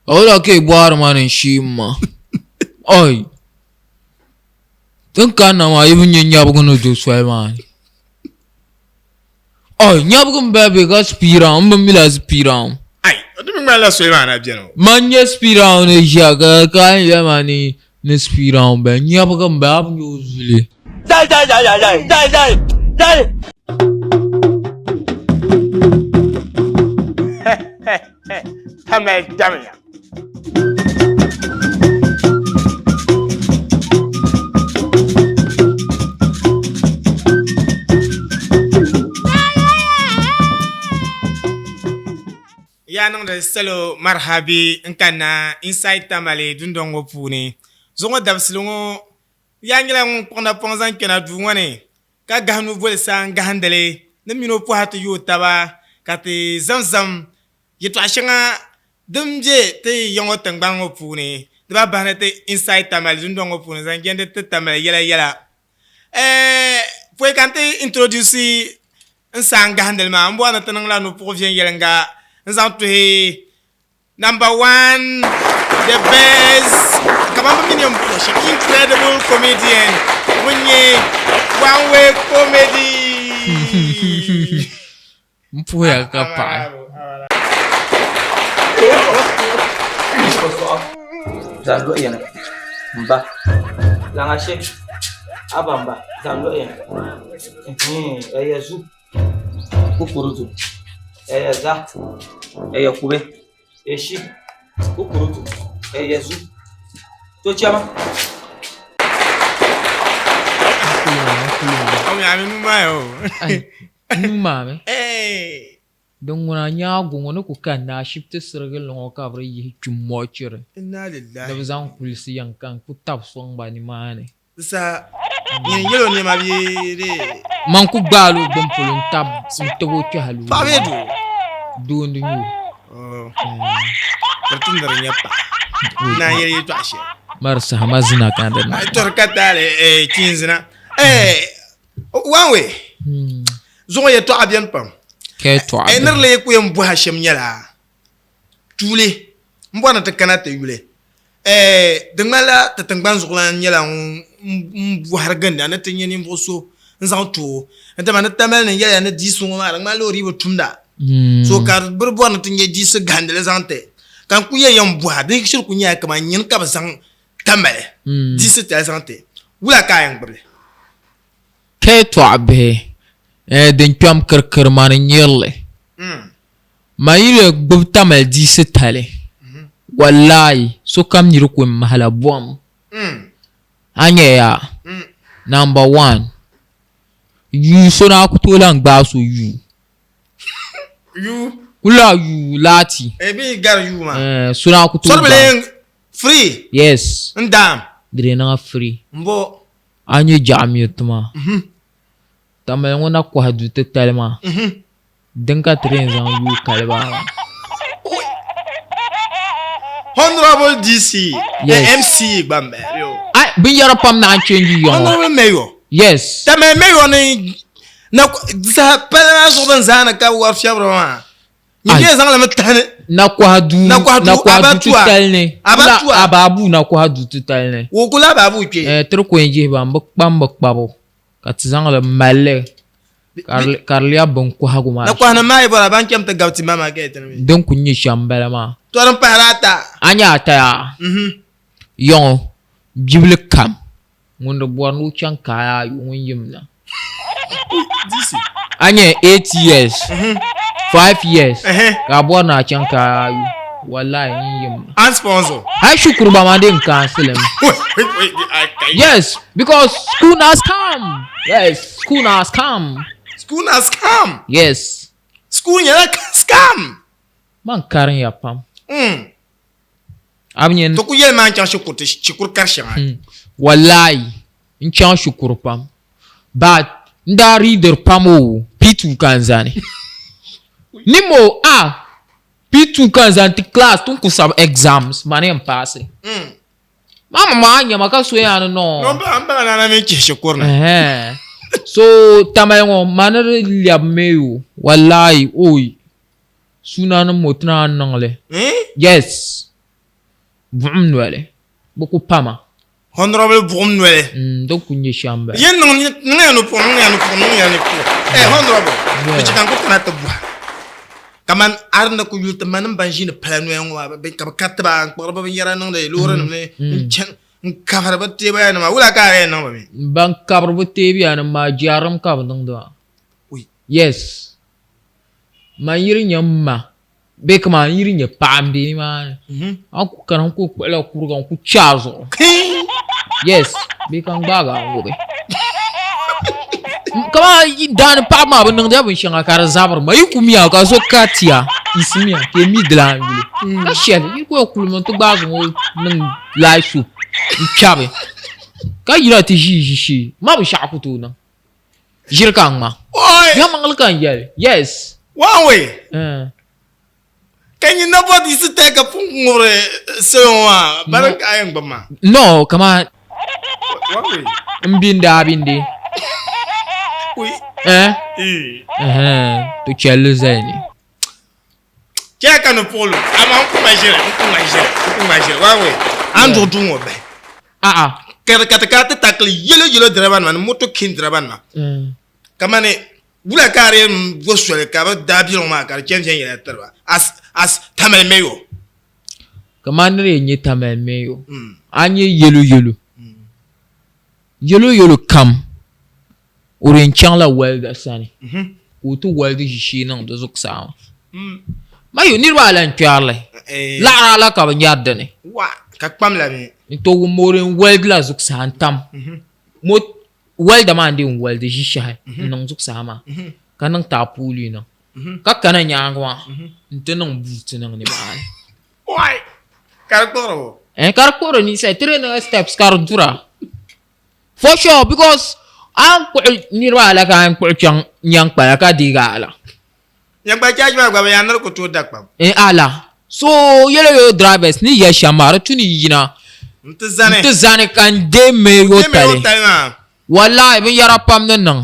Ola ke boar man in shima. Oi. Don't can na ma even nyab gonna do swell man. Oi, nyab gonna baby got spira, mbila spira. Ai, don't me la swell man abjeno. Man ya spira ne jaga kan ya mani ne spira be nyab gonna bab usually. Die. Tamale, damn it. Ya nang da salo marhabi nkana inside Tamale dundongo puni. Zongo dabslungo ya ngila ngponda ponzan kena duwane. Ka gahnu vol sang gahandele. Nemino po hatu yu taba kati zamzam yeto ashanga dumje te yongo tangbango puni. Daba bahne te inside Tamale dundongo puni zangende te Tamale yela. Pwe kante introduce sang gahandele ma mbo na tanang la no provien yelenga. Number 1, the best, incredible comedian, one way comedy. Mpuya kapa. Zalo yana mba langa she abamba zalo yana aya zu kukurutu aya za aya kube eshi kukurutu aya zu to chama Mame. Don wana nyago ngono kukanda shifte sirgel ngo kabra yi chumochire. Inna lillahi. Da bazan kulisi yankan ku tap song bani mane. Sa yelo ne mabire. Man ku balu bom pulun tab sintogo chahalu. Pabedu. Do ndu nyu. Oh. Bertun dari nyapa. Na yeri to ashe. Marsa hamazina kanda na. Torkatale kinzina. One way. Zongo yeto abian pam. Keto abian. Enerle ku yem bu Hashem nyala. Tule. Mbwana te kanate yule. Dengala te tengban zuglan nyala bu harganda na te nyeni mboso nzanto. Ente man Tamale ne yala na disu ngoma ngalo ribo tumda. So kar burbwana te nye disu gandele zante. Kan ku ye yem bu ha de kishir ku nya kama nyen ka bazang Tamale. Disu te zante. Wula kayang bable. Keto abe. Den kwam kirkir man nyelle. Ma yile gbub Tamale disu tale. Wallahi so kam niru ku mahala bom. Anye ya. Number 1. You so na kutola ngbaso you. You Kula you lati. ebi gar you man. So na kutola. Sorbele free. Yes. Ndam. Dire na free. Mbo. Anye jami tuma. Tamale ngona ko hadu te talma. Denka train zan you kalba. Honorable DC. Yes. The MC bambe. Yo. Ai bin yara pam na change yo. Honorable Mayor. Yes. Tamale Mayor ni na sa pala so ban zana ka war fiabro ma. Ni ke zan la matane. Na ko hadu tutalne. Ababu na ko hadu tutalne. Wo kula babu ke. Tro ko enje ba mbak babo. Katizang la male. Karlia bon ko hagu ma. Na ko na mai bara ban kem ta gauti mama ke tan. Don kunyi shambala ma. To ran parata. Anya ta ya. Yon jible kam. Ngondo bwanu chankaya yung yimna. DC. Anya 8 years. 5 years. Ka bwana chankaya yu. Wallahi yimna. And sponsor. I shukuru ba mandem cancel him. Wait. Yes, because school has come. Yes, school has come. School has come. Yes. School nyala scam. Man karin ya pam. Abnyen To ku yel man chan shukuti chikur karshan. wallahi in chan shukuru pam. But nda reader pamo P2 kanzani. Nimo P2 kanzani class tun ku sab exams manem passe. Mama manya makaso yana no. No ba na me chi shukur na. So Tamale ngo manar liab meyo wallahi oi. Suna na motna nangle. Yes. buɣum noli bɛ ku pama honorable buɣum noli di ku nyɛ shɛm bala yen niŋ ya no puɣu honorable bɛ kan ku kana ti buha kaman arna ku yulti manim ban ʒini pala noya ŋɔ ka bɛ kariti ba n kpuɣiri bɛ binyɛra niŋdi loori nim ni n kabiri bɛ teebuya nima wula ka a yɛn niŋ ba mi ban kabiri bɛ teebuya nim maa jaarim ka bɛ niŋdi maa yes man yiri nyɛ ma bee ka man yiri nyɛ paɣa m be nimaani an ku kana n ku kpuɣila kuriga n ku chaa zuɣu yes bee kan gbaaga an wubi kama daani paɣa maa bɛ niŋdila binshɛŋa ka di zabiri ma yi ku miya ka so ka tiya isi miya ka mi dila an yuli ka shɛli yi ku yɛ kulimi ti gbaai zuɣu niŋ laai soup n chabi ka yira ti ʒii ma binshɛɣu ku tooi niŋ ʒiri ka n ŋma ya maŋli ka n yɛli yes one way kan yi na bɔ di si tɛ ka pun ŋubiri sɛyo wa bari ka a yɛn gba ma no kama one way n bindi to chɛlli zali ni chɛ ka ni polo ama n kuma ʒiri one way an duɣu duu ŋɔ bahi ka ti takili yelo direba nima ni moto kin direba nima kama ni wula ka ari yɛn bo soli ka bɛ daa biɛŋ maa ka di chɛn yɛla tiriba as Tamale meyo kama ni di nyɛ Tamale meyo an nyɛ yelo kam o din chaŋla walda sani o ti waldi ʒishee niŋ di zuɣusaa ma yo niriba ala n kpɛrili laɣara ala ka bɛ nyɛri dini ka kpam la mi n to wum o din waldi la zuɣusaa n tam walda maa n de n waldi ʒishɛhi n niŋ zuɣusaa maa ka niŋ taapooli niŋ ka kana nyaanga maa n ti niŋ buuti niŋ nimaani ka di kpuɣiri ka di kpuɣiri ninsali training steps ka di dura for sure because an kpuɣi niriba ala ka an kpuɣi chaŋ nyankpala ka deega ala nyankpala chaaji maa gba bɛ yaa niri ku tooi da kpam ala so yelo drivers ni yɛ shɛm maa di tu ni yina n ti zani ka n de meyo tali wallahi binyɛra pam ni niŋ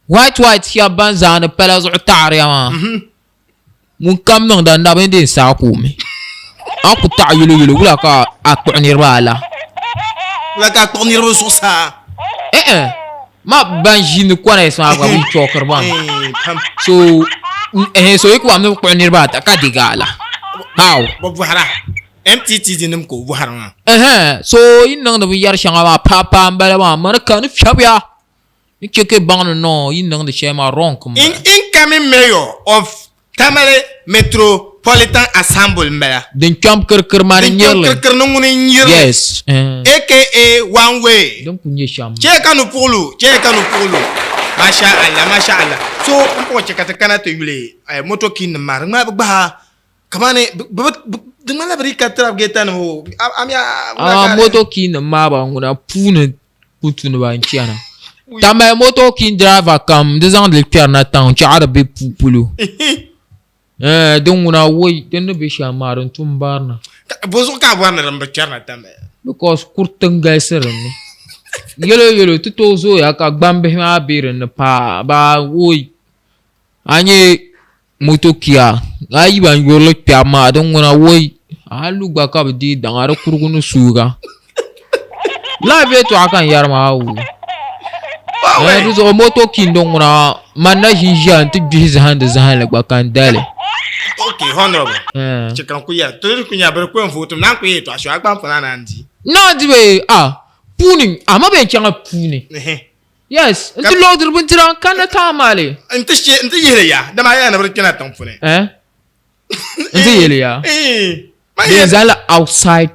white shɛba ban zaani pala zuɣu taɣariya maa ŋun kam niŋ da nabi n saa kuumi an ku taɣi yelo wula ka a kpuɣi niriba ala wula ka a kpuɣi niriba zuɣusaa ma ban ʒini kɔnɛs maa gba bi chɔkiri ban so yi ku am ni kpuɣi niriba ata ka diga ala how bɛ bɔhara MTT nim ko bɔhara maa so yi niŋdi binyɛri shɛŋa maa paapaa n bala maa mani ka ni fɛbiya ni cheke baŋni no yi niŋdi shɛli maa wrong kuma incoming mayor of Tamale Metropolitan Assembly n bala din kpɛm kirikiri maa ni nyirili kirikiri ni ŋuni n nyirili yes aka one way din ku nyɛ shɛm chɛ ka nu puɣulu masha Allah so n pɔgɔ chɛ ka ti kana ti yuli moto kin nim maa di ŋmaa bi gbaha kamani di ŋmanila bi di ka tirabigeta nim o moto kin nim maa ba ŋuna puuni putu ni ba n chɛna Tamale moto kin driver kam di zaŋdi kpɛri na taŋ chaɣari bɛ pupulu din ŋuna woyi din ni bɛ shɛm maa din tun barina bo zuɣu ka a bɔri ni din bi kpɛri na Tamale because kuriti n galisi dinni yelo ti tooi zooya ka gbambihi maa bɛ dinni paa ba woyi a nyɛ moto kia a yi ban yurili kpɛbu maa din ŋuna woyi a lu gba ka bi dee daŋa di kurigu ni suuga laabiya tɔɣa kan yɛri maa wu di zuɣu moto kin din ŋuna man na ʒinʒiya n ti gbihi zahandi gba kan dali okay honorable chikan ku ya to ku nya bar ku en foto nan ku ye to asho agban fana nan di no di be puni ama be changa puni yes nti lodur bin tiran kan Tamale nti yele ya da ma ya na bar kina tan fune nti yele ya they are outside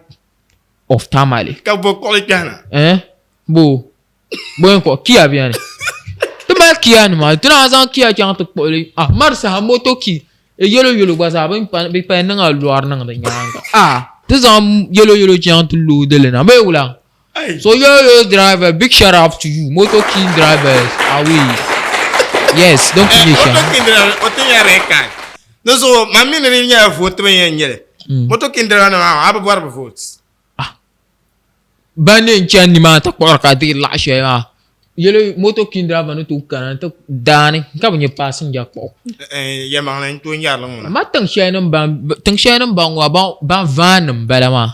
of Tamale ka bo ko kana bo ko kia biane tuma kia ni ma tuna zan kia changa to ko marsa moto ki yelo gba sa ban bi pa nan a luar nan da nyanga ti zam yelo changa to lu de na me wula so yelo driver big shout out to you moto king drivers we yes don't finish moto king driver o tin ya rekan no so mami ne nya vote ben nyele moto king driver na aba bar votes banin chan ni ma ta ko ka di la she ma yelo moto king driver no to kana to dani ka bunye passenger ko ya ma nan to nyar lo ma tang she nan ban wa ban van bala ma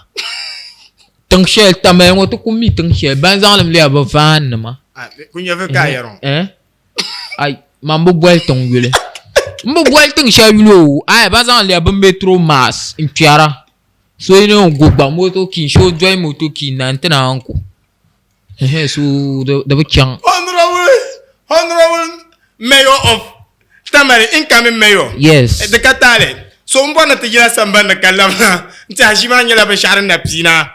tangshel tamel ngo to kumi tangshel ban zang lam le ba van ma kun ya ka yaron ay mambo boy tong yule mbo boy tangshel yulo ay ban zang le ba metro mas in tiara so ino go ba moto ki show joy moto ki nan tana anko so the kyang honorable mayor of Tamale incoming mayor yes the katale so mbona tijira sambanda kalama ntashima nyala be sharan na pina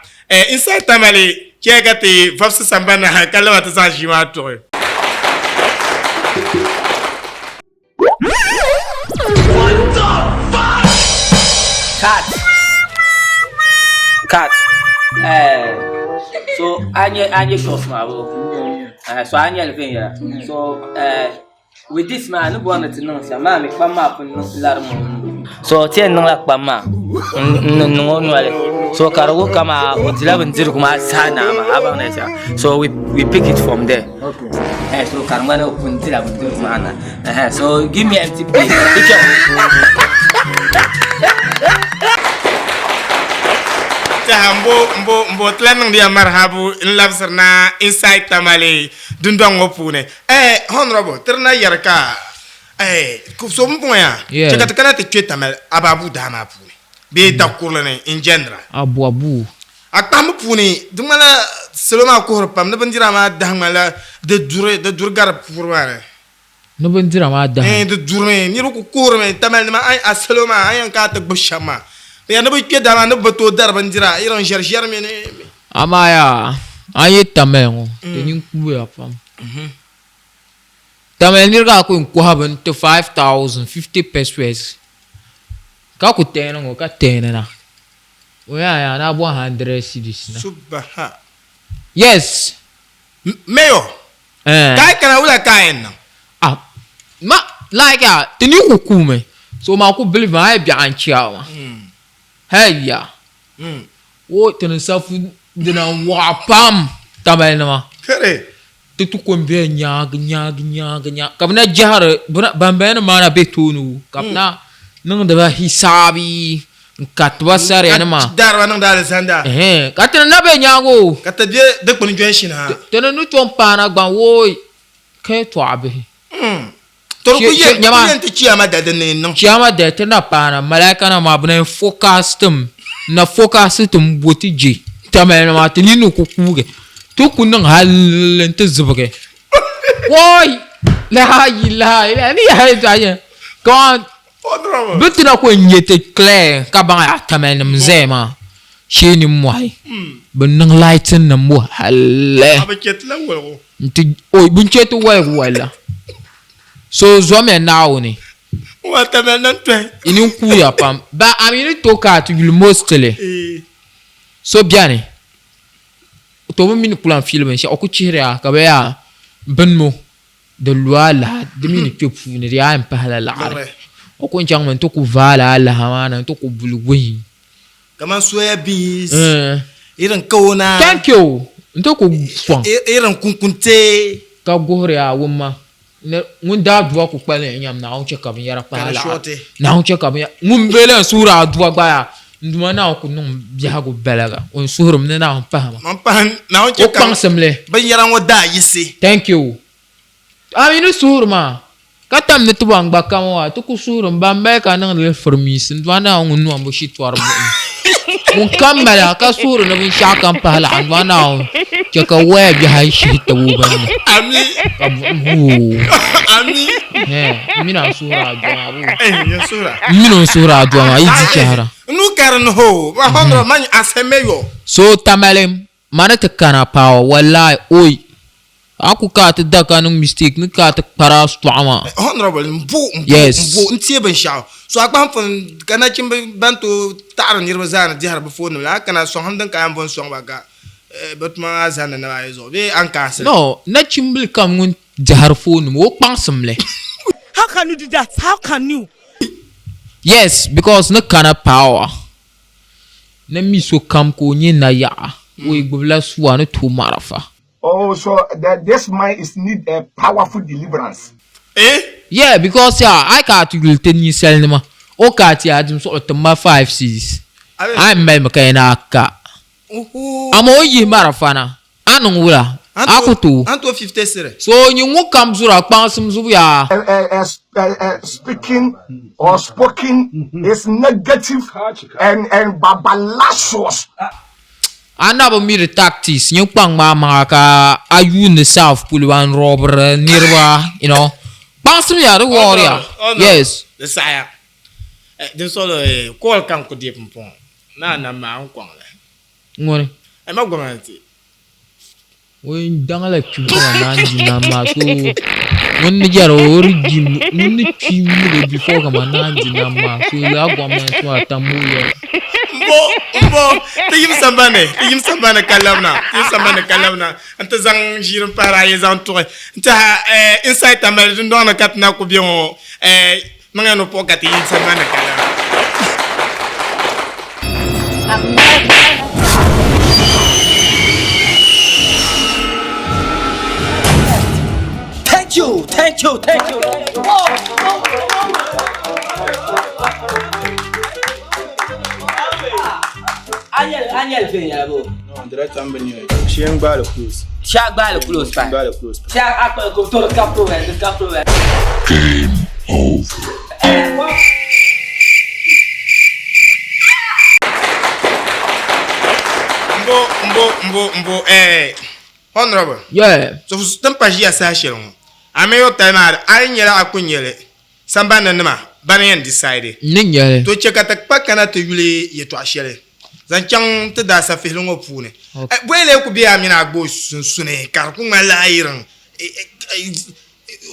inside Tamale kiagati vafsa sambanda kalama tsashima to Cut. So anya shots ma bro. So anya living here. So with this man, no one to know. Sa man, me pama pun larmo. So tien nong lak pama. No no. So karago kama utila benjir kuma sana ma abang nesa. So we pick it from there. Okay. So karmana pun tila benjir kuma ana. So give me empty place. mbo tlanang dia marhabu in labsarna inside Tamale dundong opune honorable terna yarka ku so mbo ya cheka takana te Tamale ababu dama pune be takurlane in general abu akam pune dumala seloma ko pam ne bandira ma dahmala de durgar purwane no bandira ma dah de durne ni ko kurme Tamale ma ay aseloma ay ka ta bushama ya na buke da na bato dar banjira iron sharshar mene amaya ayi tamengo tenin kuya pam tamen nirga ko haban to 5,000 50 pesos ka ku tenengo ka tenena oya na 100 cedis na subha yes mayo kai kana ula kaen ma like tenin ku kume so ma ku believe ma bi an chiawa hey ya wo tena safu dina wa pam Tamale na ma kare tu ko mbe nyag kabna jahar bambena mana betunu kabna nang da hisabi katwa sare na ma darwa nang dal sanda katena na be nyago kata de kun jwenshi na tena nu chompa na gban wo ke to abe to ku ye ti chiama da ne no chiama da tena pana malaika na ma bna focus tum na focus tum botiji Tamale ma tininu ku kuge to kunang halen te zubage woi la ilaha ni hay taye kon bitina ko nyete clair ka ba Tamale mzema shini mwai benang lighten na mo halle abaket la wo nti oy bunchetu wala so zome now ni wa Tamale nan twen inin kuya pam ba amini to ka tu mostly so bien to mo min plan film shi oku chira ka ba ya benmo de loi la de min ke funi ya en pa la oku njang man to ku vala la hamana to ku bulugwi kama soya beans iran kauna thank you to ku fon iran kunkunte ka gore ya wumma mun da duwa ku kpale nyam na on cheka bin yara pa la na on cheka bin mun bele sura duwa gba ya nduma na ku num biya go belaga on surum ne na on pa na on cheka o pansemle ban yara ngoda yisi thank you aminu surma katam ne tuwang ba kamwa to ku surum ba me ka nan le formis ndwa na on nu ambo shitwar mo mun kamala ka suru na bin shakan pa la ndwa na on cheka we bi hay shi to ban ami mina sura dwa bu ya sura mina sura dwa ma yidi chara nu karan ho ba hondo man asemeyo so Tamale mana ta kana pawa wallahi oy aku ka ta daka nung mistake ni ka ta paras to ama honorable mbu yes mbu ntie ban sha so akpan fon kana chimbe bantu tar nirba zana jihar ba fon la kana so hamdan ka am bon so baga batma zana na aizo be an kase no na chimbil kam ngun jahar fon mo pansumle How can you do that? How can you? yes because na kana power na mi so kam ko nyi na ya we gbla suwa no to marafa Oh, so that this mind is need a powerful deliverance. Yeah, because I can't will tell you selma. O ka ti adim so to ma 5 6. I'm me makana ka. amo yi marafana anong wula akutu Anto 50 sere. so nyungu kam zura kpansum zubu ya Speaking or spoken is negative and babalashos. anaba mi tactics nyu kpang ma ka ayu ne south pulwan robber nirwa kpansum ya the warrior yes The sire. Den solo call kan ko diep mpon. Na ma nkwang le. ngone E ma gomanti. we dangala chuma nanji na maso when jaro origin when chimi before kama nanji na maso la gwama to atamuya Mbo tiyim sambane kalamna anta zang jirum para ye zang to anta inside Tamale dun don kat na ko bion mangano pokati sambane kalamna. Thank you. Anyel fe ya bo. No, direct ambeni. Sheng ba le close. Shag ba le close pa. Ba le close. Shag akpa ko to kapro we. Game over. Mbo honorable. yeah So stampa ji asa shirun. Ameyo taimar anyela akunyele. Sambana nama banayan decide. ninya To chekata pakana to yule yeto ashele. Zanchang te da sa filongo pune. Bwele ku biya mina agbo sunsune kar ku mala iran.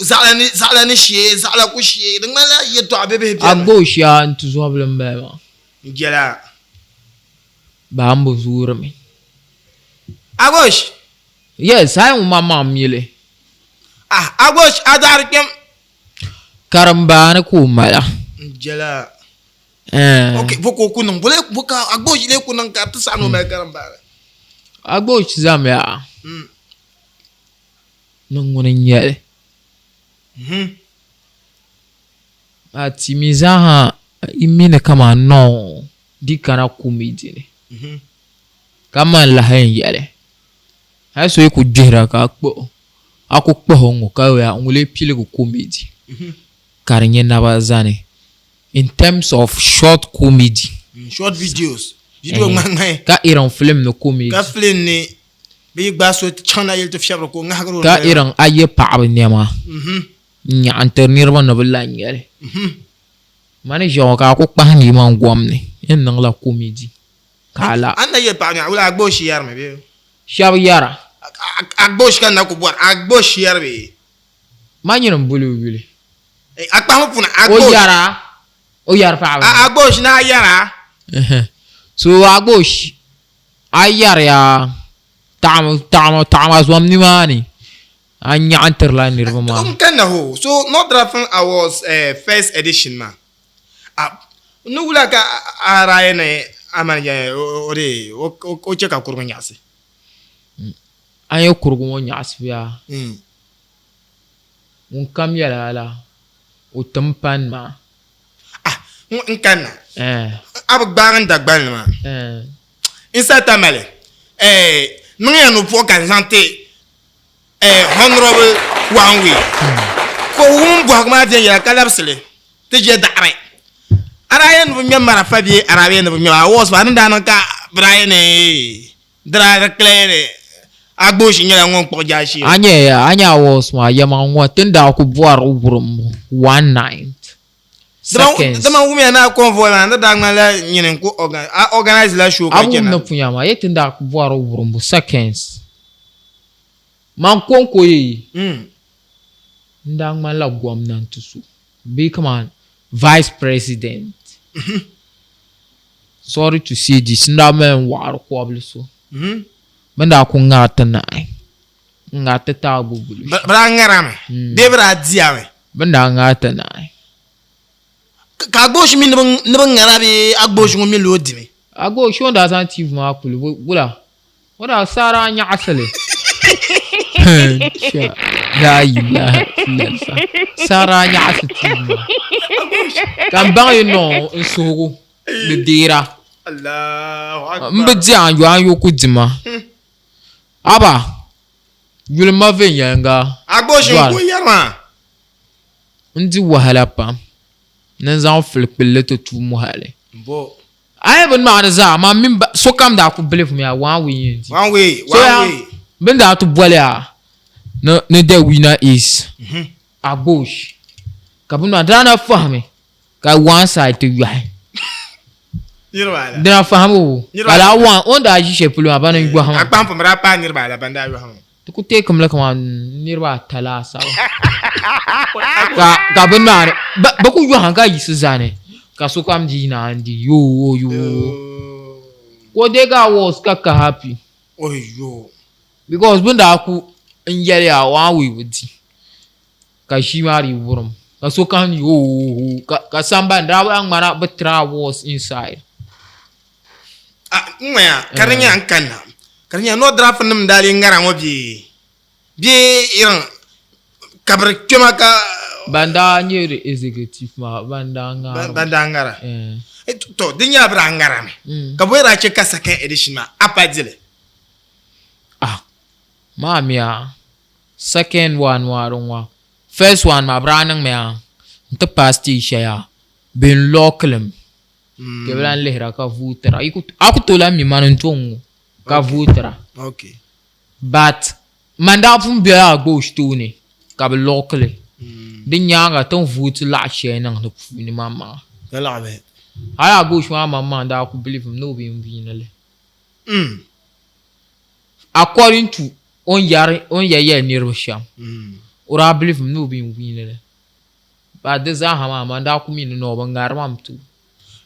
Zala ni shie, zala ku shie. Ngala yeto abebe biya. agosha ntuzo blembema Ngela. bambo zurmi Agosh. yes I mama mile Agosh adar kem. karambana kumala Ngela. okay Boko kunung boleh buka agosh le kunung ka tsano me karamba. agosh zamya nungone nyele ati mizaha imine kama no dikana kumidini kama lahen yele haso yiku jehra ka akpo akukpo hongo kawe ngule pile ku comedy karinye nabazane in terms of short comedy Short videos. Video ngangai. ka iran film no comedy Ka film ni bi gba so chana yel to fiabro ko ngagro. ka iran aye paab nema nya anternirba no bilanyele mani jo ka ku kpahni man gwamne en nang la comedy kala Anda ye pa nya wala agosh yar me be. shab yara Agosh kan na ko bor agosh yar be. manyiram bulu wili Akpa ho puna o yara paab agosh na yara. so agosh ayar ya tam zwamni mani anya anterline nirba ma Kan na ho. So not drafting awards first edition ma. No wala ka araye ne amanya ore o cheka kurgo nyase. ayo kurgu wonya asbiya un kam yala ala o tampan ma Nkanna. Ab gbaran dagban ma. eh Inside Tamale. Nunga no po kan santé. Honorable one way. Ko umbo ma de ya kalabsele. Te je dare. Arayen bu nyamara fabi arayen bu nyama was ba nda nan ka Brian dra claire. Agboshi nyala ngon ko jashi. anya was ma yama ngwa tenda ku boar ubrum one night seconds Dama wumi na convoy na nda ngala nyinen ko organize la show ka abu na kenan. punyama yetenda ku boar ubrum seconds man konko yi ndang man la gwam nan tusu be come on vice president sorry to see this nda men war ko abluso banda ku ngata nai ngata ta bubulu Bra ngarame. Debra diame. banda ngata nai Ka agboshi mi nebe ngarabe agboshi mi lo dimi. ago shonda san tv ma kulu bula wada sara nya asale la ilaha illallah sara nya asati kan ba yo no nsugo de dira Allahu akbar. Mbedi an yo kudima. Aba. Yule mavenya nga. Agboshi ko yarma. Ndi wahala pam. Nan zan filpille to tu muhale. Bo. Ai ban ma za ma min so kam da ku believe me one way. One way. Ben da to bole a. No the winner is Agbosh. Kabuna dana fahme. Ka one side to you. Nirba. Dana fahamu. Kala one on da ji shepulu abana ngwa ha. Akpam pomra pa nirba la banda yo ha. To take comme comme nirba tala sa. Ka ben ma ba ku yo hanga yisu zane. Ka so kam di na andi yo. Ko de ga was ka happy. Oh yo. Because bunda ku nyere ya one way with ka shi mari wurum. Ka so kam yo ka samba ndawa ngmara betra was inside. Ngaya karanya ankanna. Karanya no draft num dali ngara ngobi. Bi iran kabar kema ka banda nyere executive ma banda ngara. To dinya bra ngara me. Ka boyra che ka second edition ma apadile. Mamia second one wa first one ma branang me nta pasti shaya bin lokalem. Kebran lehra ka vutra aku tola mi manantongo ka vutra. Okay. But manda fun biya Agbosh tuni ka be lokale. Din nyanga ton vote la she nang no ni mama. Dala be. Aya Agbosh mama da aku believe him no be vinale. According to on yaya nirbo sham. Ora believe him no be vinale. But this mama da aku mi no bangar mam tu.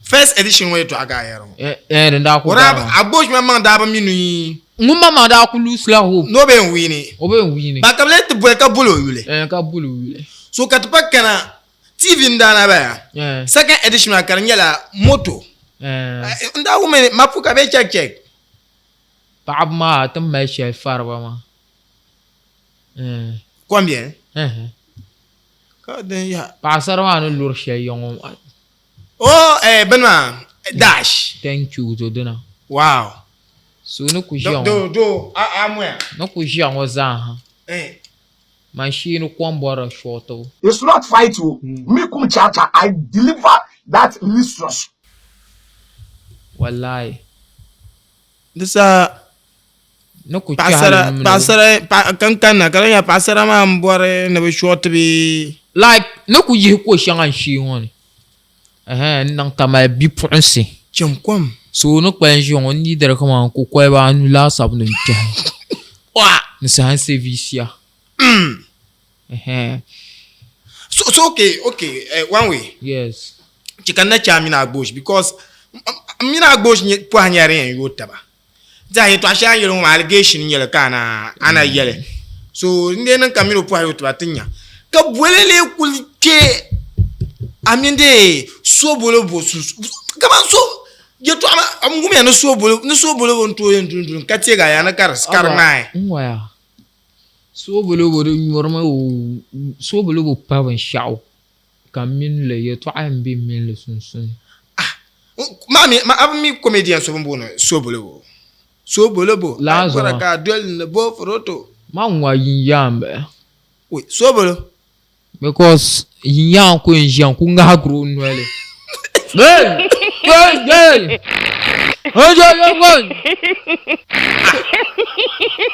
First edition way to agayero. Nda ku. Ora Agbosh mama da ba minu. Ngumma ma da ku lose la hope. No be wini. Obe wini. Ba kablet boy ka bulo yule. Ka bulu yule. So katpa kana TV ndana ba. Second edition na karanyala moto. Nda women mapuka be check. Paab ma tam me shel farba ma. Combien? Ka den ya. Pasar ma no lur shel yong. Oh Benma dash. Thank you to dina. Wow. So no ku jion. Do amwe. No ku jion wa za ha. Machine kwambora shoto. It's not fight you. Me kum chacha. I deliver that resource. Wallahi. This no ku pasara kankana karanya pasara ma mbore na be short be like no ku yi ko shangan shi woni. Nang Tamale bi ponse. Chomkom. So no kwenji on ni dere kama ko ko ba anu la sabu no ntia. Wa. Ni sa service ya. So okay. One way. Yes. Chikana cha mina Agbosh because mina Agbosh ni po hanyare yo taba. Ja he to asha yelo allegation yele kana ana yele. So ndenen kamino po ayo taba tinya. Ka bolele kulike aminde so bolo bosu. Kama so yeto amngumi no so bolo nto yendundun katiega ya na kar nai. Ngwa. So bolo normal so bolo pa ban shaw. Kamin le yeto ambe min le sunsun. Mami abmi comedian so mbono so bolo. So bolo la zo ka duel ne bo froto. Ma nwa yambe. Oui, so bolo. Because yan ko njian ku nga gro nwele. Hey!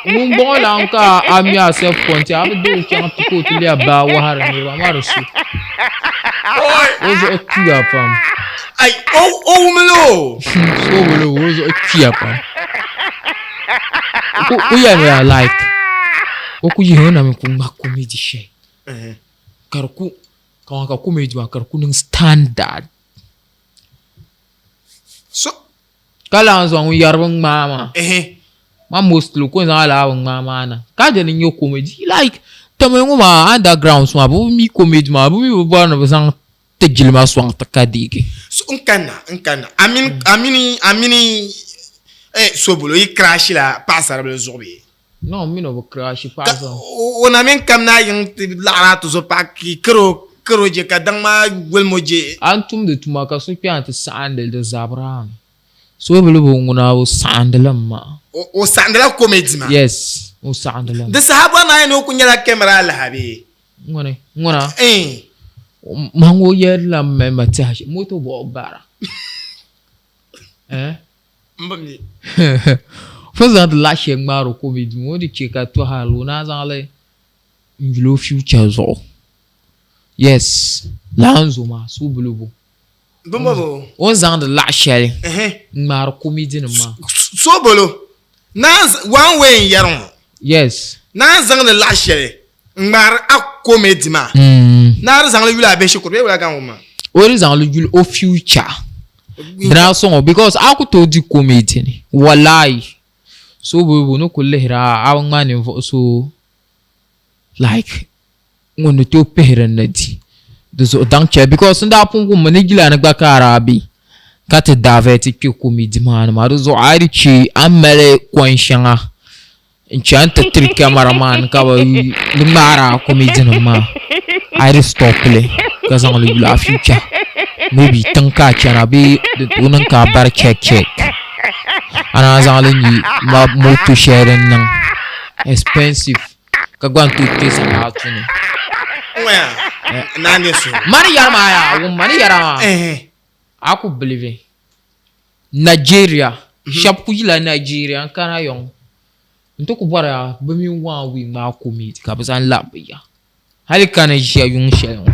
Mumbo lanka amia self konti abdo chan piko tuli aba wahar ni ba marusu. Ozo ekia pam. Ai melo. So bolo ozo ekia pam. Ku ya me like. Oku yihona me ku ma comedy she. Karku ka comedy wa karku ning standard. So kala anzo ngu yarbang mama. Ma most lo ko za la mama na. Ka de ni yo comedy like tamengu ma underground ma bu mi comedy ma bu mi bo na bazang tejil ma swang takadike. So nkana. Amini so bolo yi crash la passer le zobe. Non, mi no crash pas. On a men kam na yung la to zo pak kro je ka dang ma wel moje. Antum de tuma ka so piante sandel de zabram. So bulubu nguna o sandalam ma. O sandala comedy ma. Yes, o sandalam. The sahaba na no kunyala camera la habi. Nguna. Mango yer la mema tashi moto bo bara. Mbamni. Faza de la shek maro comedy mo di cheka to halu na zale. Ngilo future zo. Yes, lanzo ma so bulubu. Bumbo. On zang de la shell. Maro comedy ma. So bolo. Na one way yaron. Yes. Na zang de la shell. Mbar a comedy ma. Na zang le yula be shukuru be wala kan ma. Ori zang le yul o future. Dra song because I could to di comedy ni. Wallahi. So bulubu no kulle hira awang mani so like ngono to pehran nadi. Dozo dankche because nda pungu manigila na gba karabi. Kate daveti ki comedy man ma dozo ari chi amele kwanshanga. Enchanta tri cameraman ka ba lumara comedy no ma. Ari stop le kazang lu la future. Maybe tanka chana bi unan ka bar check. Ana zang ni ma moto share nang expensive. Kagwan tu tesa na tuni. Nani so. Mani yarama. Aku believe. Nigeria. Shapu yila Nigeria kana yong. Nto kubara bami wa wi ma komiti kabazan labiya. Hali kana jia yung shel.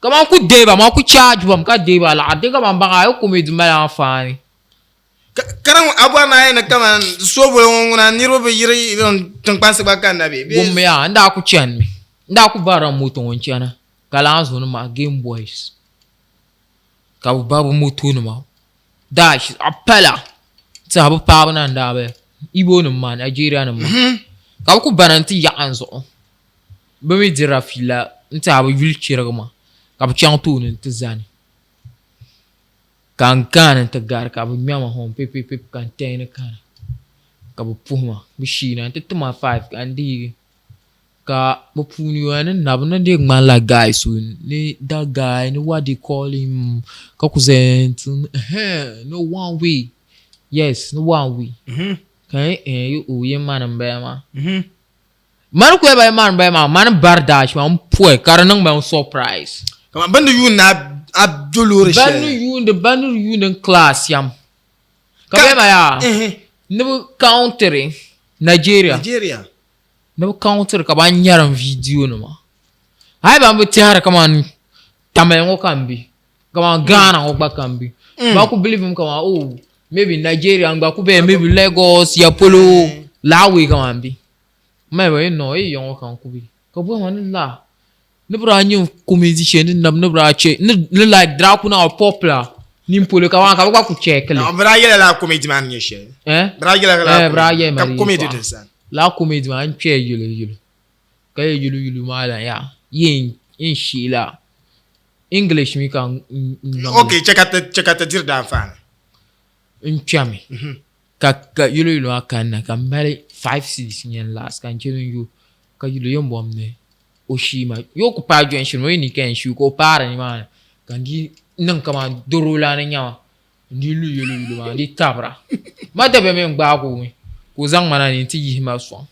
Kama ku deba ma ku charge bam ka deba la de kama banga yo komiti ma afani. Karang abana na kama so bolo na nirobe yiri don tangpanse ba kan nabi. Gomme ya nda ku chen mi. Nda ku bara moto wonchana. Kala zo no ma Game Boys. Ka babu moto no ma. Dash apela. Sabu pa na nda be. Ibo no ma Nigeria no ma. Ka ku baranti ya anzo. Bami dira fila nta abu wheelchair ma. Ka bu chantu no ntizani. Kan ta gar ka bu miama hom pip kan tene kan. Ka bu puma bu shina ntuma 5 kan di ka bu puni wana na de man la guy so ni that guy ni what they call him ka kuzent no one way. Yes, no one way. Kan you o ye man mbema. Man ko ba man mbema man bardash man poe karanang ba surprise. Kama bandu yu na Abdul Rashid. Banu yu in class yam. Kabema ya. Never countering Nigeria. Never counter kaba nyaram video no ma. Hai ba mbuti hara kama Tamale ngo kambi. Kama Ghana ngo ba kambi. Ba ku believe him kama oh maybe Nigeria ngba ku be maybe Lagos ya polo lawe kama mbi. Maybe no e yongo kan ku bi. Ka bo man la. Nebra nyu comedian nebra che ne like drapuna or popular nimpole ka wan ka ku check le bra yele la comedy man nyeshe bra yele la comedy desan la comedy man che yulu ka yulu mala ya yin shila English mi kan okay check out dir da fan nchami ka yulu akana ka mari 5 cities nyen last kan chenu yu ka yulu yombom ne Oshima yo ko pa jwen shino ni ken shu ko para ni man kan di nan kama dorola na nyawa ndi lu ma di tabra ma de be me ngba ko mi ko zang mana ni ti yi ma so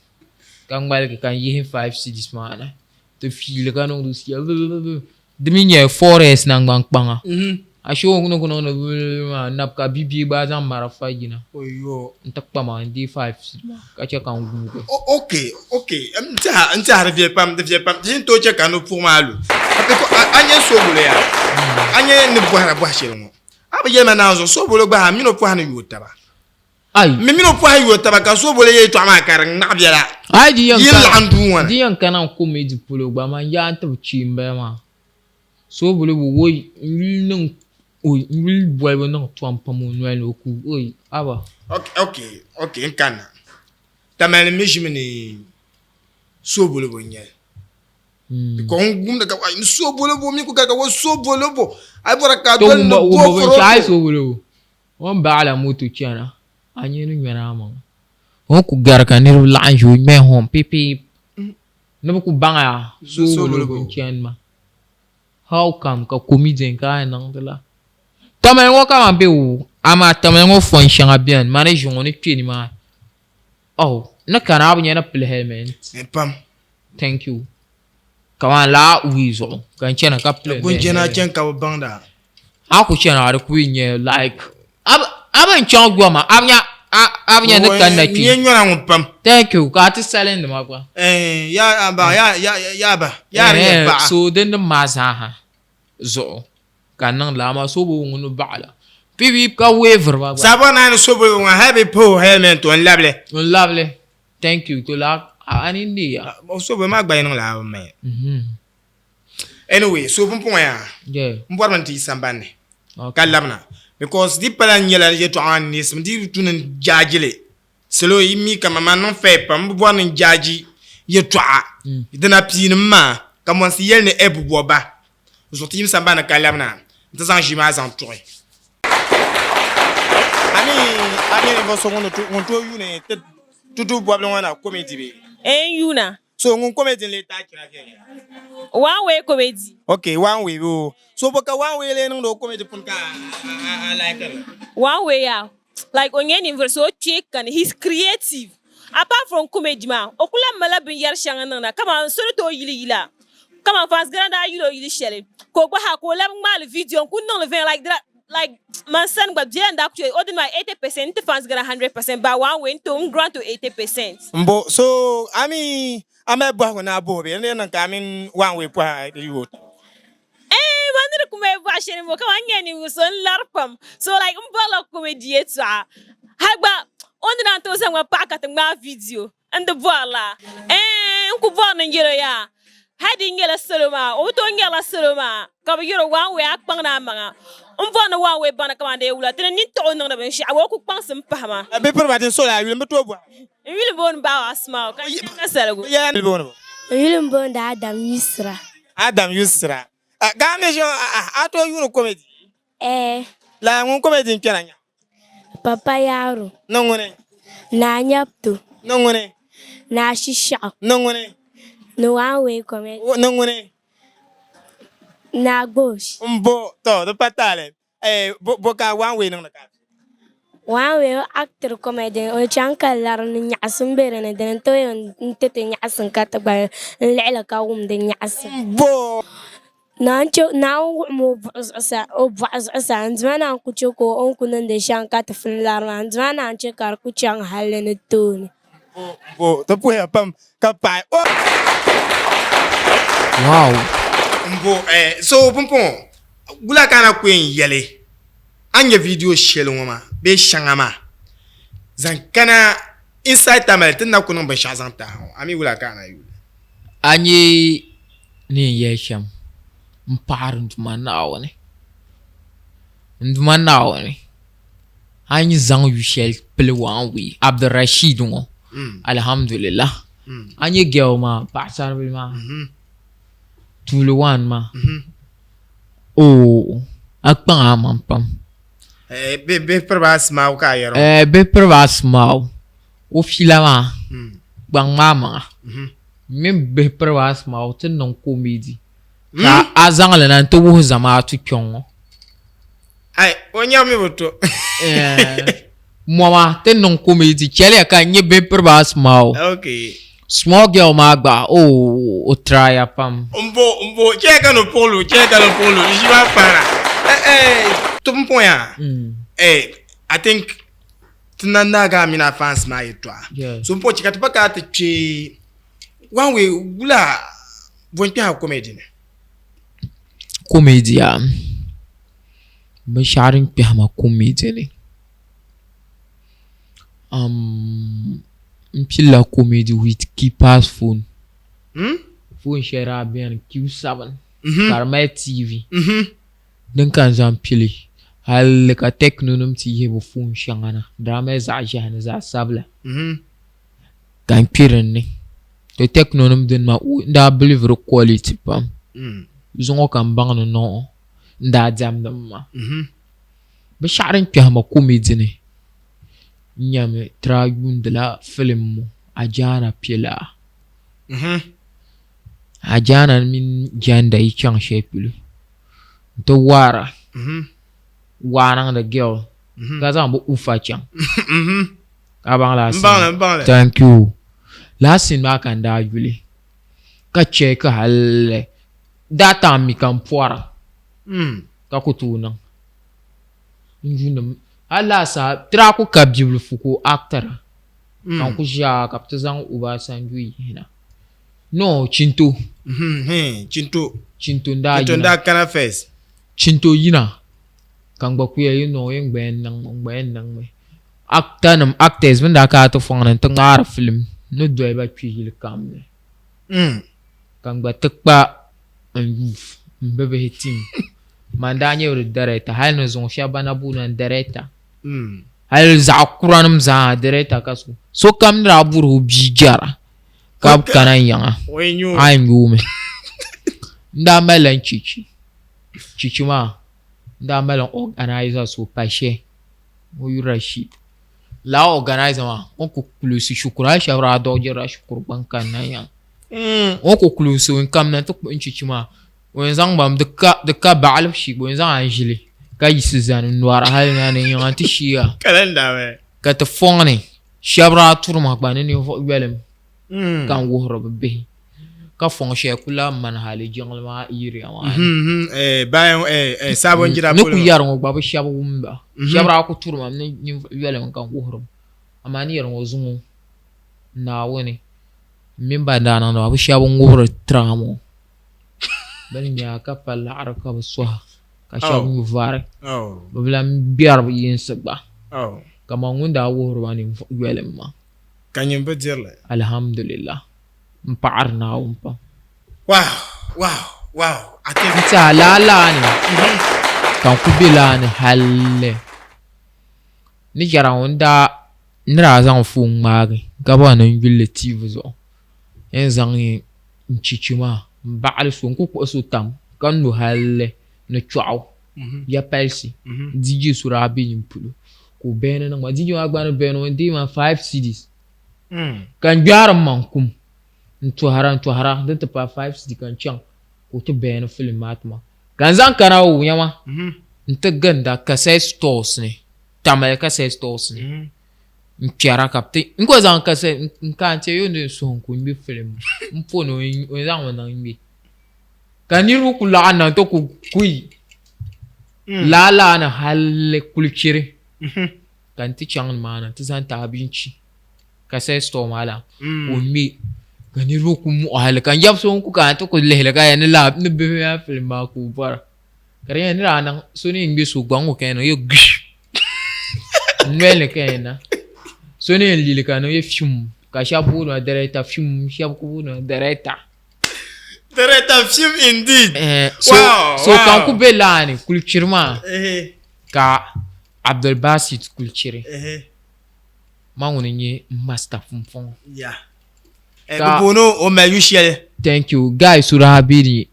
kan gbal kan yi 5 cities mana to feel kan no si de mi nye forest na ngbang panga a show no ma nap ka bibi ba zang mara fagina oyo ntak pa ma ndi 5 cities ka che kan gu okay nta har vie pam din to che kanu pour malu parce que anye so bolo ya anye ne boara bo hashiro mo aba ye na zo so bolo gba mi no po hanu yota ba ai mi no po hanu yota ba ka so bolo ye to ama kar na biara ai di yan kana comedy polo gba man ya anta chimbe ma so bolo wo nun will boy no to am pamu no elo ku oi aba okay nkana Tamale mejimene so bolo bonya ko ngum da ka so bolo bo mi ko ka wo so bolo bo ay bora ka do no bo chai so bolo on ba ala moto chana anyi nu nyana ma on ku gar ka ni la anju me hom pipi no ku banga so bolo bo chan ma how come ka comedian ka nan dala Tamale ngo kama be wo ama tamale ngo fon shanga bien manage ngo ni twi ni ma. Oh, na kana abu nyana play helmet. Pam. Thank you. Kawan la wizo kan chena ka play. Kun chena chen ka banda. Aku chena ar kuinye like aban changwa ma abnya ne kan na ki. Nyona ngo pam. Thank you. Ka ti silent ma kwa. Ya ba ya ba. Ya re ba. So den the mazaha. Zo. Kanang lama so bo ngunu bala. Pipi ka waiver ba. Sabona no so bo nga have po helmet on lable. On lovely. Thank you to la ani ndia. So bo magba yin la me. Anyway, so pon ya. Yeah. Mbor man ti sambane. Ka labna because di pala nyela je to an ni sim di tunan jajile. Selo yimi kama manon fe pam bo nan jaji ye to a. Dina pi ni ma kamon si yel ne ebu bo ba. Zo ti sambane ka labna. Ntazan jima zan toy. Ani bo so ngono to yu ne tutu bo bla wana comedy be. Yuna. So ngun comedy le ta kira ke. One way comedy. Okay, one way bo. So boka one way le no comedy pun ka like it. One way ya. Like onyen verse so check and he's creative. Apart from comedy ma, okula mala bin yar shanga na. Come on, so to yila. Come on, fast granda yili shele. Ko ba ha ko la mal video kun no le like that. Like man son but and actually ordinary 80% fans get 100% but one way to grant to 80%. Mbo so I'm a boy na bo be na ka one way pa you. Wonder kuma version mo ka wanya ni so larpam. So like mbala comedy etwa. Hagba on na to sa pa ka tma video and the voila. Nku bo na ngiro ya. Hadi ngela soloma, o to ngela soloma. Ka yoro one way akpang na manga. Umvana one way bana kamande ula. Tene ni to no na ben sha wo ku kpang sim pahama. Be per ba den so la yule meto bo. Yule bon ba asma ka na salago. Ya ni bon. Yule bon da Adam Yusra. Ga me jo ato yunu comedy. La ngun comedy nkela nya. Papa yaro. No ngone. Na nyapto. No ngone. Na shisha. No ngone. No one way comedy. No ngone. Na gosh. Mbo to the patale. Boka one way no na ka. One way actor comedy o chanka lar nya asumbere ne den to yon tete nya asan kata ba lela ka de nya asan. Bo Nancho now mo asa o asa nzwana ku choko on kunan de shanka ta fin lar nzwana anche kar ku chang halene to. Bo to pu ya pam ka pa. Wow. Mbo so pompon gula kana kwen yele anya video shele ngoma be shangama zankana inside Tamale tinna kunun ban shazan ta ami gula kana yu Anyi ni yesham mpar nduma nawani anyi zang yu shel ple wan wi Abdurrashid ngo alhamdulillah anyi gelma pasar bi ma tulu wan ma akpan amam pam be probas ma o ka yero be probas ma o fila ma bang mama mem be probas ma o tin non comedy ka azangle nan to wo zama tu kyon ai onya mi boto mama tin non comedy chele ka nye be probas ma okay small girl magba o try apam umbo cheka no polo ji va para to mpon ya I think tunanda ga mina fans ma yetwa so mpo chika tupaka te one way gula vonpi ha comedy ya basharin pi ha comedy ne mpila comedy with keepers phone phone share bien Q7 Karma TV dan kan zan pili hal ka teknonum ti yebo phone shangana drama za jahana za sabla kan piren ne to teknonum den ma nda believe quality pam zongo kan bang no nda jam dam ma be sharin pi ha comedy ne nyame tragun de la film ajana pila ajana min janda i chang shepulu to wara wanang the girl ka zan bu ufa chang abang la Mbang. thank you lasin ma kan da yuli ka check halle data mi kan puara ka kutuna njunum ala sa tra ku kabjiblu fuku actor kan ku ja ka tazang uba sanjui hina no chinto chinto nda kana face chinto yina kan ba ku yayi no yin gben nang me actors when da ka to fon tan ngar film no do ba pil kam ne kan ba takba mbebe hitim mandanye ur director hal no zon shabana buna director hal za kuranum za director kasu so kam ra buru bijara kab kanan yanga I'm woman nda melan chichi ma nda melan organizer so pashe o Rashid la organizer ma on ko kulusi shukura shabra do jira shukur bankan nan ya on ko kulusi on kam nan to chichi ma on zang bam de ka ba'al shi bo zang anjili ka yisizan noir hal nan yanti shiya kalenda we ka ta fongni shabra turma ba ne fo welem kan wohro be ka fong she kula man hali jongle ma iri ama bayan sabon jira ko ku yar ngo baba shabu wumba shabra ko turma ni welem kan wohro ama ni yar ngo zumu na woni mimba dana no abu shabu ngoro tramo bani ya ka palla araka buswa ka shabu vare babla biar yin sabba kama ngunda wohro bani welem ma kanyin bejele alhamdulillah mpaarna umpa wow ata lalani kan kubilani halle ni jara onda nira zan fu magi gaba nan yulle tv zo en zan nchichima ba'al sun ku ko so tam kan no halle no chwa ya pelsi dj surabi nyimpulo ko bene na ma dj agba no bene on di ma 5 cds kan jaram mankum to hara da ta pa 5 cd kan chan ko to bene film matma kan zan kana wo nyama nta ganda ka sai stores ne Tamale ka sai stores ne nkiara kapte nko zan ka sai nkan che yo ne so ko mbi film mpo no zan wona mbi kan yiru kula na to ku kui la na halle kulchire kan ti chan mana ti zan ta abinci ka sai store mala ko mbi kan yiru ku mu halle kan yab so ku kan to ko lehla ka ya ne la ne be ya film ma ku bara kare ni ranan so ni mbi so gbanwo kan yo nwele kena so ni lili kan yo film ka shabu no director film shabu no director film indeed so kan ku belani kulchirma ka Abdul Basit kulchire manguni ni master fumfon bono o me yushele thank you guys surabiri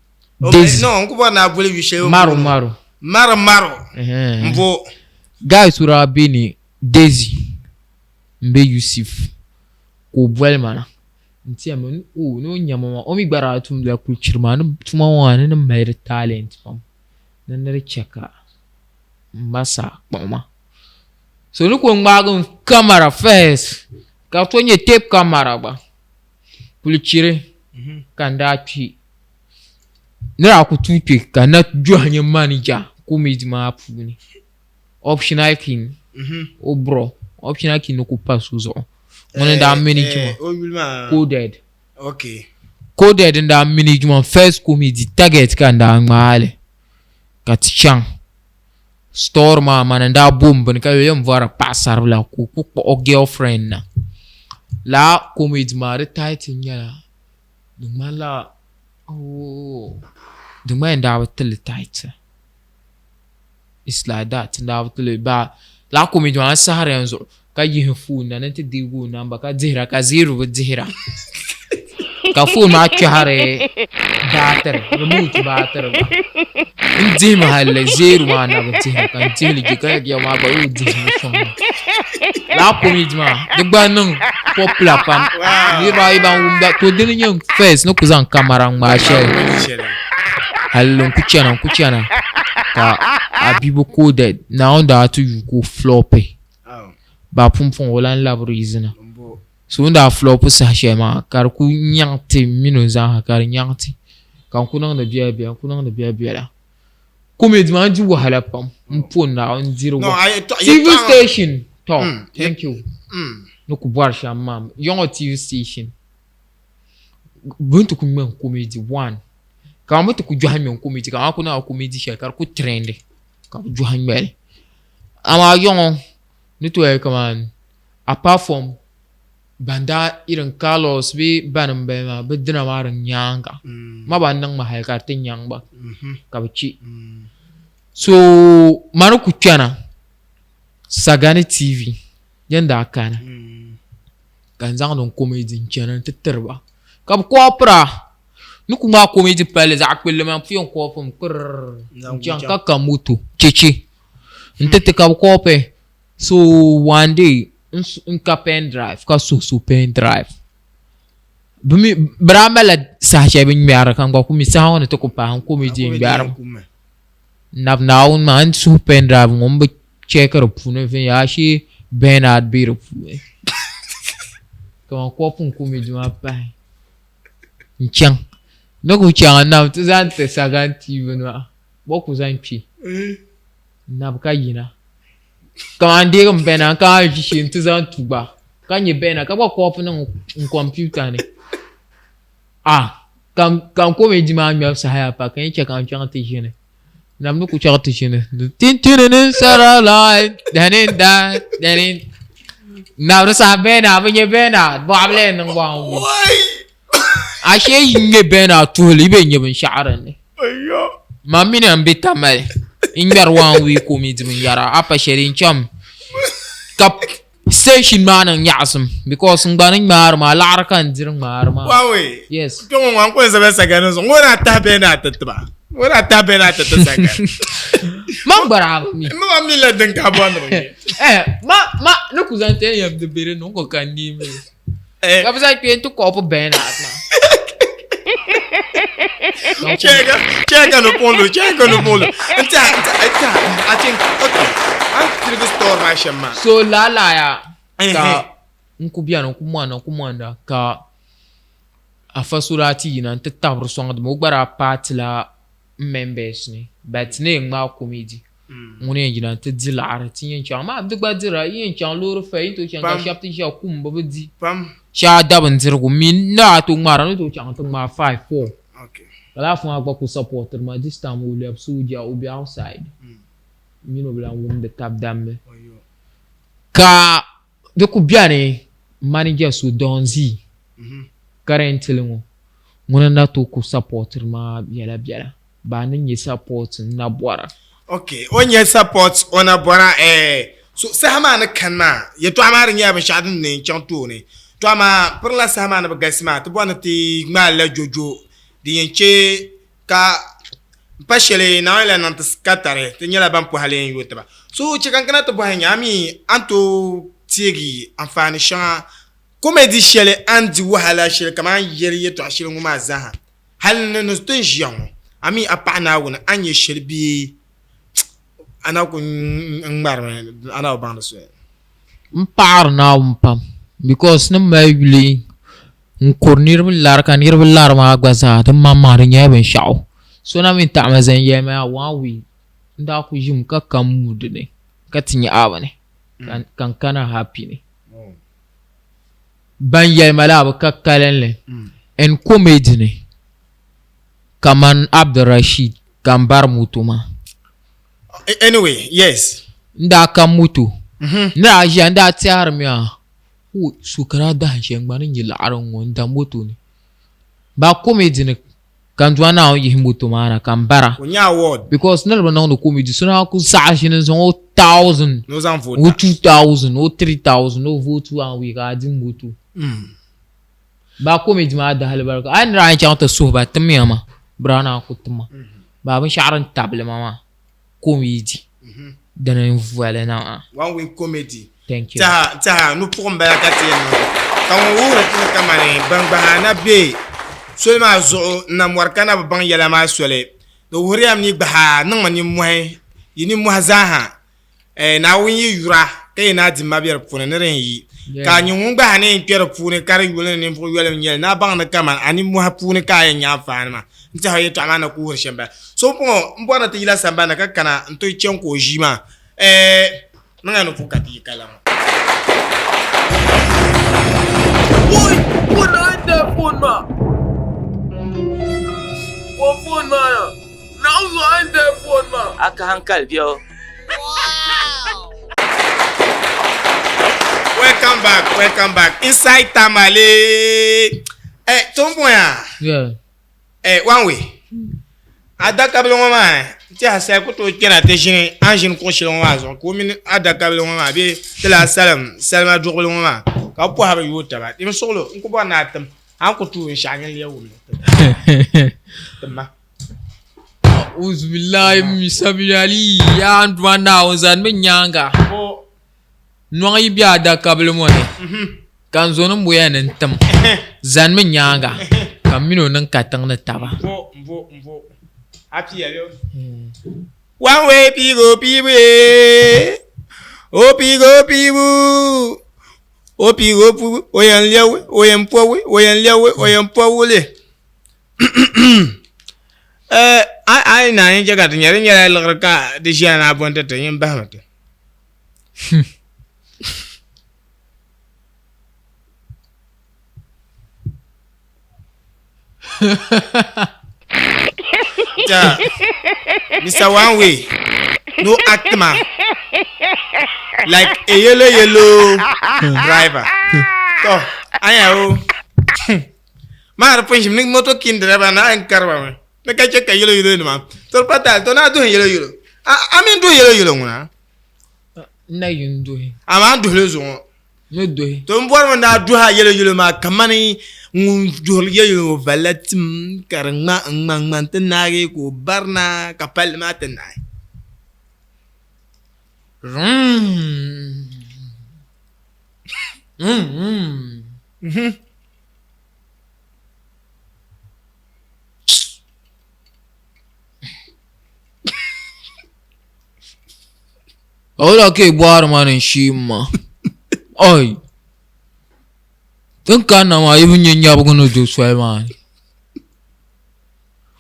no nkuba na bole yushele maro mbo guys surabini Daisy mbe Yusuf ko bwelmana ntiama no nyama o mi gbara tum la kulchirma no tuma wana na mere talent fam na nare cheka masa kpoma so no ko ngbagun camera first ka to nye tape camera ba kulchire kanda ti nira ku tupe kana joanye manager ko midma apuni optional king o bro optional king no ku pass uzo one da management coded okay coded in da management first comedy target kanda ngale katchang store ma mananda bomb ni kayo yom vara pasar la ku o girlfriend na la comedy ma re title nyala dumala duma nda watel title it's like that nda watel ba la comedy ma sahara yanzu ka yi phone na nte digu namba ka zihra ka zero zihra ka phone ma chahare bater remote bater ndi mahal zero ma na zihra kan zihli ka ya ma ba u zihra la comedy ma de gbanon popular pam ni ba iba unda to din nyong face no kuzan camera ma share halon kuchana ka abibo coded na onda to you go flop ba pum fon wala la reason so onda flop sa shema kar ku nyangti mino za kar nyangti kan ku nan da biya ku nan da biya la comedy man ji wahala pam mpon na on zero TV station Tom thank you no ku bar shamam young TV station buntu ku men comedy one ka mutu ku johan men comedy ka ku na comedy shakar ku trend ka johan mel ama young ni to e kaman apart from banda irin Carlos be banin bema be dina marin nyanga ma bandan ma haikar tin yang ba ka bici so manu ku kyana sagani TV yanda kana kan zang don comedy channel titirba ka ko opera ni kuma comedy pale za kwelle man fiyon ko fum kur janka kamutu chichi ntete ka ko pe so one day in ka pen drive ka so pen drive bumi bramela sa bin miara kan ko mi sa wona to ko pa ko mi di miara nab naun man so pen drive ngom be checker pune fe ya shi Bernard bir pu ko pun ko mi di ma pa nchang no ko chang na to zan te sagan TV no boku zan pi nab ka yina quand dire comme ben quand je suis tout ça tout bas quand il ben quand quoi pour un computer ne quand comme dit ma mieux ça ya pas quand il check quand tu as tes jeunes nam no ku check tes jeunes tin tin sara la danin na ro sa ben a ben a bo able nan wa ashe yin ben a to li ben yin sha'aran ne ayyo mamina ambita mai ingar wan wi comedy min yara apa sherin cham kap station man nyasum because ngbanin mar ma lar kan dirang mar ma wawe yes to ngwan ko zabe sagano so ngora tabe na tatba saga man bara mi mi la den ka bon ma no kuzante yam de bere no ko kan ni me ka bisa pe to ko ben na Chega no polo. Anta, I think, okay. I'm to the store, my shema. So, ya, ka, nkubiano, kumanda, ka, afasurati, na, te tabro song, mogbara part la members, ni, but ne, ma comedy. Mune, jina, te dila, arati, yen chan, ma, abdugba dira, yen chan, loro fe, into chan, ka, shapti, sha, kumba, di. Sha, daban, zirgo, min, na, to, mara, no, to, chan, to, ma, 5-4. Okay. Wala fun agba ku supporter ma this time we will suja will be outside. You know bla won the tap dambe. Ka de ku biane manager so donzi. Currently mo. Muna na to ku supporter ma biala. Ba nan yi support na bora. Okay, on ye support ona bora so sama na kana ye to amari nya ba shadun ne chanto ne. To ama per la sama na ba gasma to bona ti ma la jojo di yenche ka pashele na wala nan tskatare te nyala ban po halen yotaba so chikan kana to bahanya mi anto tigi amfani sha comedy shele andi wahala shele kama yeri yeto ashile nguma zaha hal no station ami apana wona anye shele bi ana ko ngbar ana banda so mpar na mpam because no maybe nkornir lar ma gwaza da mamma nya ben shaw so na min ta mazan ye ma wawi nda ku jim ka kamude ne katinya abane kan kana happy ne ban ye mala ba kakkalen le en comedy ne kaman Abdurrashid kan bar mutuma anyway yes nda kan mutu na aja nda tiar mi sukara da shen gbanin yi la'arin wanda moto ne ba comedy ne kan tuwa na yi moto mana kan bara because na raba na comedy suna ku sashi ne zon 1,000 no zan vote o 2,000 o 3,000 no vote an we ga din moto ba comedy ma da halbar ka an ran cha ta so ba tamiya ma brana ku tuma ba ban sha'aran table mama comedy da na voile na one win comedy. Thank you. Nous pourrons bien quand on ouvre le camarade, bang bahana be, seulement zo na mwarkana bang yala ma sole. do wuri am ni gba nan mani muhe yini muhazaha na wunyi yura kay na di mabier puna ne ren yi ka nyun gba ne kero puna kar yule ne fu yule nyel na bang na kama ani muha puna ka ya nya fa ma nta haye to amana ku hur shemba so po mbona te ila samba na kakana nto chen ko jima nanga no fuka ti kala Oi, puna inde phone ma. Ko phone ma ya. Na uzo inde phone ma. Aka hankal biyo. Welcome back. Inside Tamale. Tombo ya. Yeah. One way. Adaka bilo mama. Ti asa ko to kena te jini anjin ko shilo mama zo. Ko min adaka bilo mama be te la salama do bilo mama. Ka po ha yo taba. Im solo ko bo na tam. An ko tu shangel ya wulu. Tamma. Uzbillahi misabili ya andwana uzan menyanga. Nwa yi biya da kabel mo ne kan zo nan boya nan tam zan min yanga kan mino nan katang na taba mvo api ya yo one way pigo pu oyan lewe oyan powe le ai na yin jaga de nyare lagraka de jana bonta te yin bahmata Mr. One Way, no actma, like a yellow driver. So, I am. My appointment, ning moto kin driver na en karwa. Na ka check yellow man. So patal, to na do yellow. I mean do yellow na. Na yun do. Ama do lezo. No do. To mbo na do ha yellow ma kamani ngun yellow valatim karma ngman tenage ko barna kapal matenai. Ola ke boar manin shima. Oi. Tun kana ma ibn nyab gono do swaiman.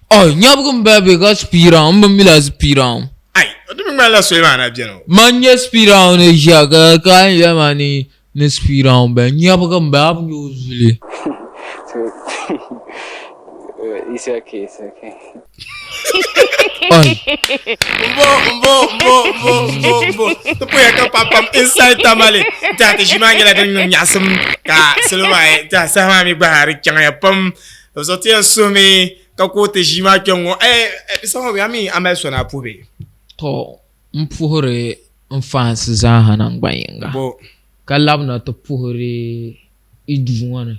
Oi, nyab gon bebe ga spiram, mbila spiram. Ai, odu mi mala swaiman abjeno. Manye spiram ne jaga kan ya mani ne spiram be nyab gon bab uzli. It's okay. Oi. Mbo. Tu puya ka papam inside Tamale. Ta te jimangela den nyasum ka selwa ta sama mi bahari kyanga pam. So ti asumi ka ko te jima kyongo sama we ami ameso na pube. To mpuhore mfans za hanan gbayinga. Bo Kalabna to puhore iduwana.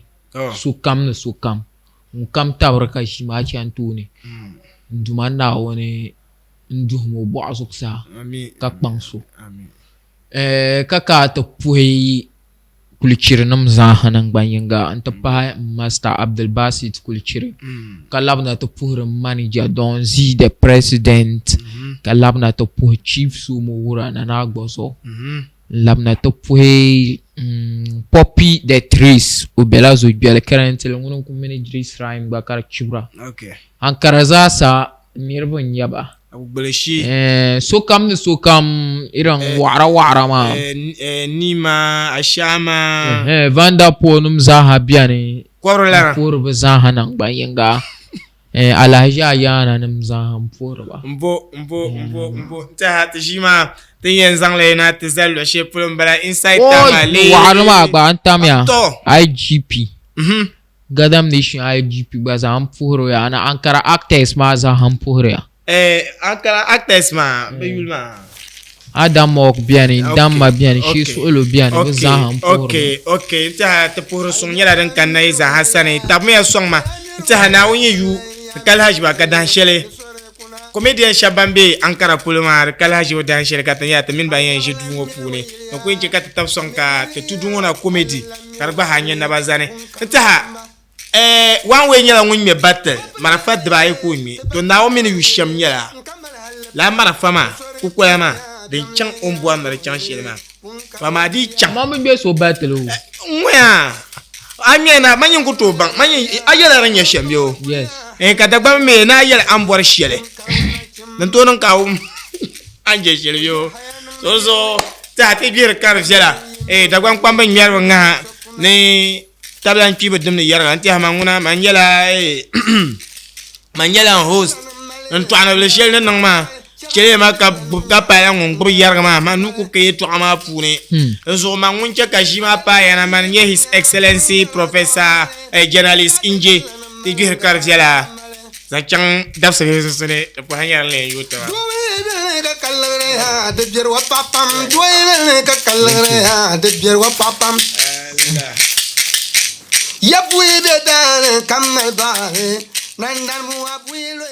Sukam. Nkam tabraka shima chantuni. Ndumanda woni ndumo boaso ksa ka kpangso kaka to puhi kulchir nam zahanan gbanyenga anta pa Master Abdul Basit kulchir kalabna to puhi manager don zi the president kalabna to puhi chief sumo wura na nagboso labna to puhi Poppy the trees ubela zo biala currently ngono ku managers rhyme ba kar chibra okay ankaraza sa nirban yaba abubeleshi sokam iran wara ma nima ashama vanda po num zaha biane korla korba zaha nan bayenga alhaja yana num zaha porba mbo ta tjima tin zang le na tizal she pulum bala inside Tamale wara ma ba antamya IGP Gadam nation IGP baza hampuro ya na Ankara actors ma za hampuro ya Ankara actors ma beyulma Adam ok biani damma biani shi solo biani za hampuro okay ta puro song yala dan kanai za hasane tabme song ma ta na wonye yu kalhaj ba ka dan shele comedian shabambe Ankara pulma kalhaj wa dan shele ka tan ya min ba yan je dungo pune ko inje ka tab song ka te tudungo na comedy karba hanya na bazane ta One way nyala ngun me battle marafa dbai ko mi to nawo min wisham nyala la marafa ma ku ko ma de chang ombo am re chang shirma fa ma di chang ma mun be so battle ngwa amena manyin ku to ban manyin ayala ran ya shambyo yes ka dagba me na ayala ambor shele nan to nan kawo anje shiryo so ta te bir kar jela dagba kwamba nyar nga ne tablan pibe dum ne yarga anti ha manguna manjala host en to ana le shel nan ma shel ma ka pa ya ngun bur yarga ma nuku ke to ama pune so mangun che kashima pa ya na man his excellency professor journalist inje ti bir kar jela za chang dab se ne ko hanyar le yuta de bier wa papam doyle ka kalre de bier wa papam ya puede dar kamal bae nandan mu apuelo